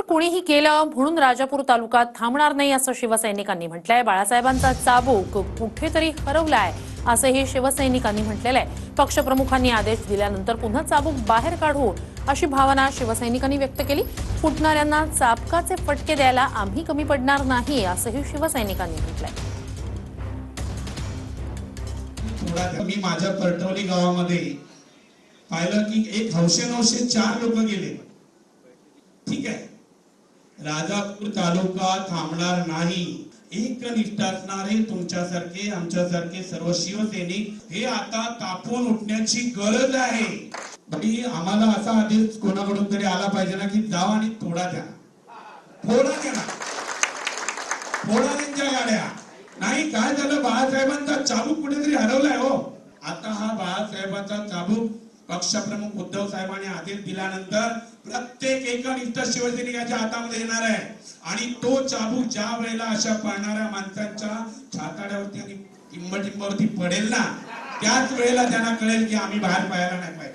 कोणीही केलं म्हणून राजापूर तालुका थांबणार नाही असं शिवसैनिकांनी म्हटलंय। बाळासाहेबांचा चाबूक कुठेतरी हरवलाय असंही शिवसैनिकांनी म्हटलेलं आहे। पक्षप्रमुखांनी आदेश दिल्यानंतर पुन्हा चाबूक बाहेर काढू अशी भावना शिवसैनिकांनी व्यक्त केली। फुटणाऱ्यांना चाबकाचे फटके द्यायला आम्ही कमी पडणार नाही असंही शिवसैनिकांनी म्हटलंय। मी माझ्या परटवली गावामध्ये पाहिलं की एक हौशे 4 लोक गेले। ठीक आहे, राजापूर तालुका थांबणार नाही। एकनिष्ठ असणारे तुमच्यासारखे आमच्यासारखे सर्व शिवसैनिक हे आता तापून उठण्याची गरज आहे। आणि आम्हाला असा आदेश कोणाकडून तरी आला पाहिजे ना की जावा आणि तोडा द्या, फोडा द्या, फोडा त्यांच्या गाड्या। नाही काय झालं, बाळासाहेबांचा चाबूक कुठेतरी हरवलाय हो। आता हा बाळासाहेबांचा चाबूक पक्षप्रमुख उद्धव साहेबांनी आदेश दिल्यानंतर प्रत्येक एकनिष्ठ शिवसैनिकाच्या हातामध्ये येणार आहे। आणि तो चाबूक ज्या वेळेला अशा पळणाऱ्या माणसांच्या छाताड्यावरती आणि टिंबटिंबावरती पडेल ना, त्याच वेळेला त्यांना कळेल की आम्ही बाहेर पाहायला नाही पाहिजे।